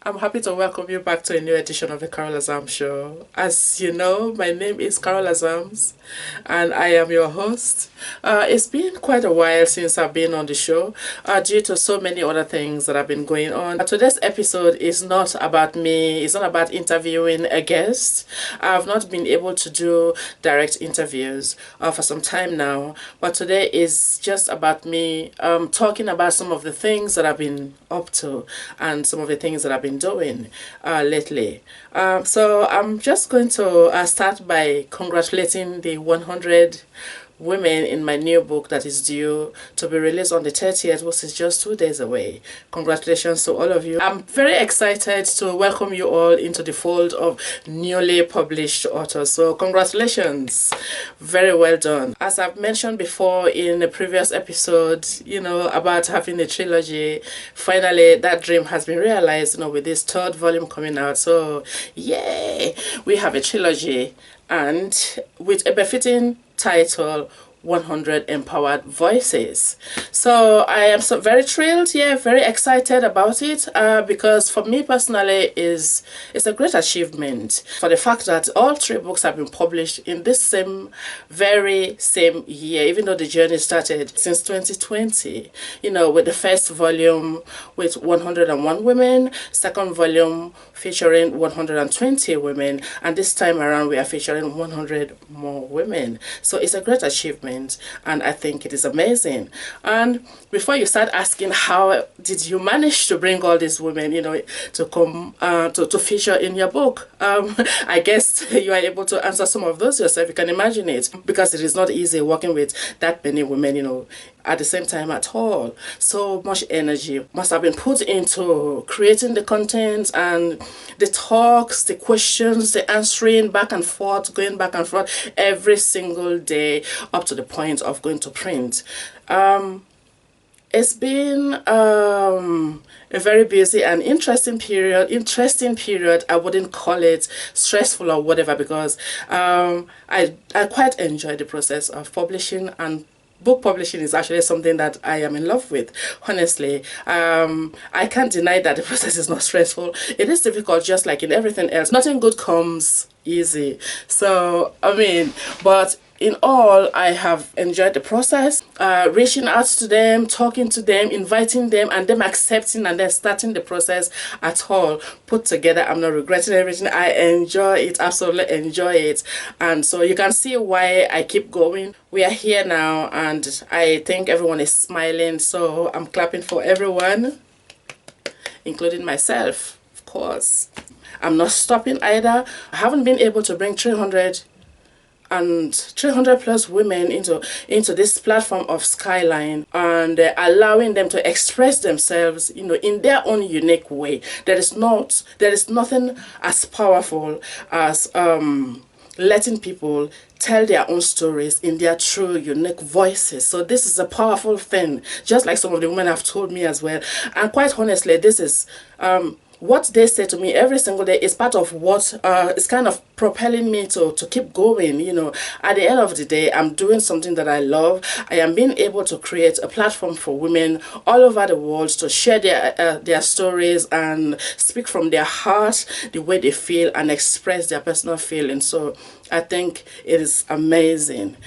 I'm happy to welcome you back to a new edition of the Carol Azams Show. As you know, my name is Carol Azams and I am your host. It's been quite a while since I've been on the show due to so many other things that have been going on. Today's episode is not about me, it's not about interviewing a guest. I've not been able to do direct interviews for some time now, but today is just about me talking about some of the things that I've been up to and some of the things that I've been doing lately. So I'm just going to start by congratulating the 100 women in my new book that is due to be released on the 30th, which is just 2 days away. Congratulations to all of you. I'm very excited to welcome you all into the fold of newly published authors. So congratulations. Very well done. As I've mentioned before in a previous episode, about having a trilogy, finally that dream has been realized, with this third volume coming out. So yay, we have a trilogy, and with a befitting title, 100 Empowered Voices. So I am very thrilled, very excited about it because for me personally it's a great achievement for the fact that all three books have been published in this very same year, even though the journey started since 2020, with the first volume with 101 women, second volume featuring 120 women, and this time around we are featuring 100 more women. So it's a great achievement and I think it is amazing. And before you start asking how did you manage to bring all these women to come to feature in your book, I guess you are able to answer some of those yourself. You can imagine it, because it is not easy working with that many women at the same time at all. So much energy must have been put into creating the content and the talks, the questions, the answering back and forth, going back and forth every single day up to the point of going to print. It's been a very busy and interesting period. I wouldn't call it stressful or whatever, because I quite enjoy the process of publishing, and book publishing is actually something that I am in love with, honestly. I can't deny that the process is not stressful. It is difficult, just like in everything else. Nothing good comes easy. So, but in all, I have enjoyed the process, reaching out to them, talking to them, inviting them, and them accepting, and then starting the process at all put together. I'm not regretting everything. I enjoy it, absolutely enjoy it. And so you can see why I keep going. We are here now, and I think everyone is smiling. So I'm clapping for everyone, including myself, of course. I'm not stopping either. I haven't been able to bring 300 plus women into this platform of Skyline, and allowing them to express themselves in their own unique way. There is nothing as powerful as letting people tell their own stories in their true unique voices. So this is a powerful thing, just like some of the women have told me as well. And quite honestly, this is what they say to me every single day is part of what is kind of propelling me to keep going. At the end of the day, I'm doing something that I love. I am being able to create a platform for women all over the world to share their stories and speak from their heart, the way they feel, and express their personal feelings. So I think it is amazing.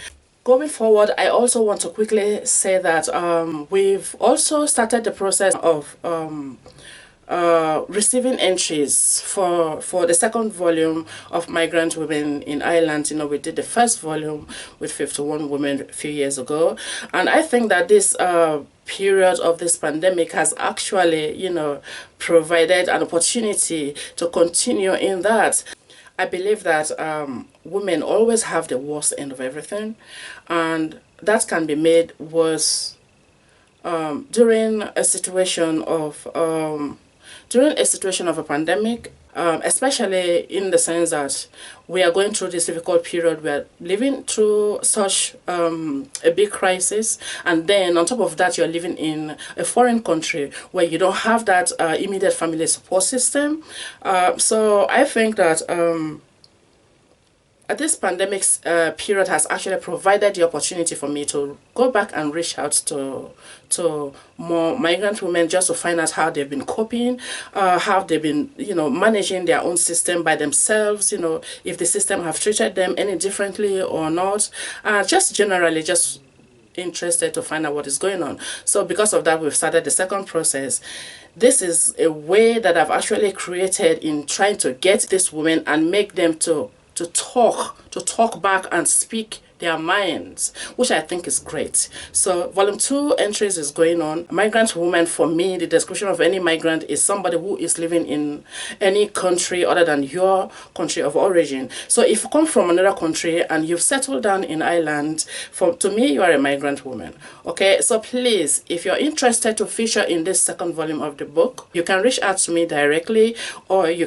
Going forward, I also want to quickly say that we've also started the process of receiving entries for the second volume of Migrant Women in Ireland. We did the first volume with 51 women a few years ago, and I think that this period of this pandemic has actually provided an opportunity to continue in that. I believe that women always have the worst end of everything, and that can be made worse during a situation of a pandemic, especially in the sense that we are going through this difficult period. We are living through such a big crisis, and then on top of that, you're living in a foreign country where you don't have that immediate family support system. So I think that this pandemic period has actually provided the opportunity for me to go back and reach out to more migrant women just to find out how they've been coping, how they've been, managing their own system by themselves, if the system have treated them any differently or not. Just generally, just interested to find out what is going on. So because of that, we've started the second process. This is a way that I've actually created in trying to get these women and make them to talk back and speak their minds, which I think is great. So volume 2 entries is going on. Migrant woman, for me, the description of any migrant is somebody who is living in any country other than your country of origin. So if you come from another country and you've settled down in Ireland, to me, you are a migrant woman. Okay, so please, if you're interested to feature in this second volume of the book, you can reach out to me directly, or you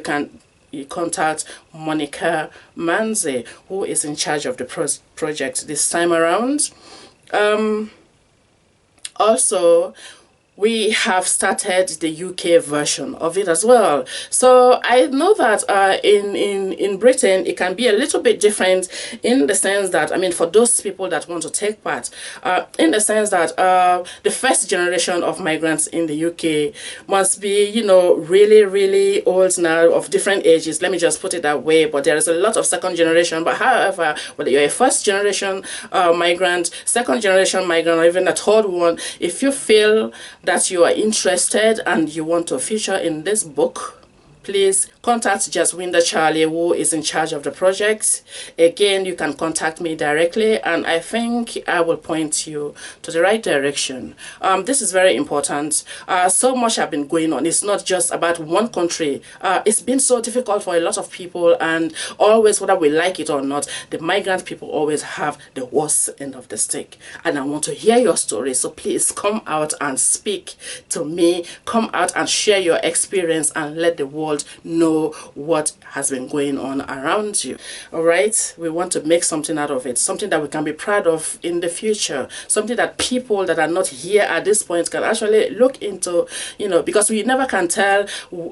contact Monica Manze, who is in charge of the project this time around. Also, we have started the UK version of it as well. So I know that in Britain, it can be a little bit different in the sense that, for those people that want to take part, in the sense that the first generation of migrants in the UK must be, really, really old now, of different ages. Let me just put it that way. But there is a lot of second generation. But however, whether you're a first generation migrant, second generation migrant, or even a third one, if you feel that you are interested and you want to feature in this book, please contact Jaswinda Charlie, who is in charge of the project. Again, you can contact me directly, and I think I will point you to the right direction. This is very important. So much has been going on. It's not just about one country. It's been so difficult for a lot of people, and always, whether we like it or not, the migrant people always have the worst end of the stick. And I want to hear your story, so please come out and speak to me. Come out and share your experience and let the world know what has been going on around you. All right, we want to make something out of it, something that we can be proud of in the future, something that people that are not here at this point can actually look into, because we never can tell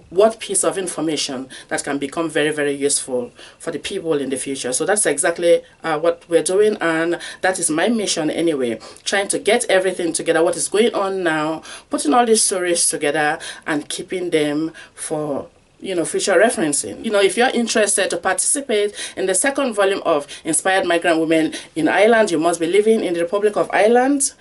what piece of information that can become very, very useful for the people in the future. So that's exactly what we're doing, and that is my mission anyway, trying to get everything together, what is going on now, putting all these stories together and keeping them for future referencing. If you're interested to participate in the second volume of Inspired Migrant Women in Ireland, you must be living in the Republic of Ireland,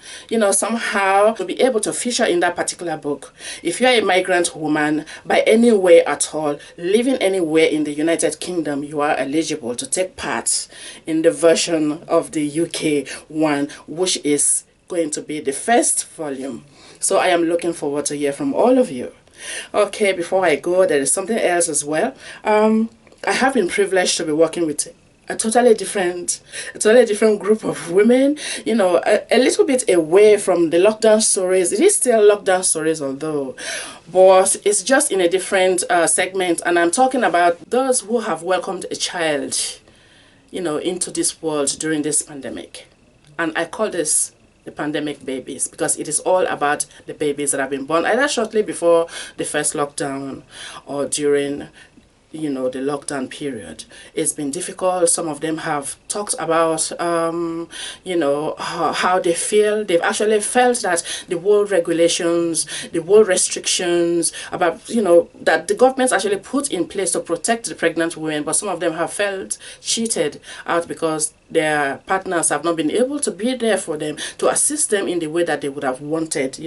somehow to be able to feature in that particular book. If you're a migrant woman by any way at all, living anywhere in the United Kingdom, you are eligible to take part in the version of the UK one, which is going to be the first volume. So I am looking forward to hear from all of you. Okay, before I go, there is something else as well. I have been privileged to be working with a totally different group of women, a little bit away from the lockdown stories. It is still lockdown stories, although, but it's just in a different segment. And I'm talking about those who have welcomed a child, into this world during this pandemic. And I call this the pandemic babies, because it is all about the babies that have been born either shortly before the first lockdown or during the lockdown period. It's been difficult. Some of them have talked about how they feel. They've actually felt that the world regulations, the world restrictions about that the government actually put in place to protect the pregnant women, but some of them have felt cheated out because their partners have not been able to be there for them to assist them in the way that they would have wanted,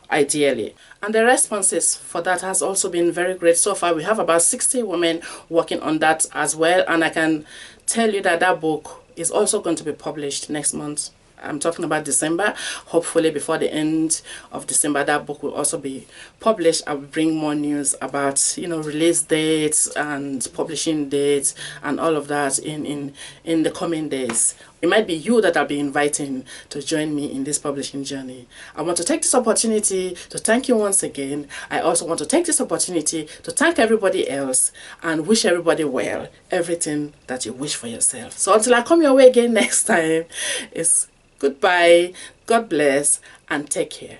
ideally. And the responses for that has also been very great. So far, we have about 60 women working on that as well. And I can tell you that that book is also going to be published next month. I'm talking about December. Hopefully before the end of December, that book will also be published. I will bring more news about, release dates and publishing dates and all of that in the coming days. It might be you that I'll be inviting to join me in this publishing journey. I want to take this opportunity to thank you once again. I also want to take this opportunity to thank everybody else and wish everybody well, everything that you wish for yourself. So until I come your way again next time, it's goodbye, God bless, and take care.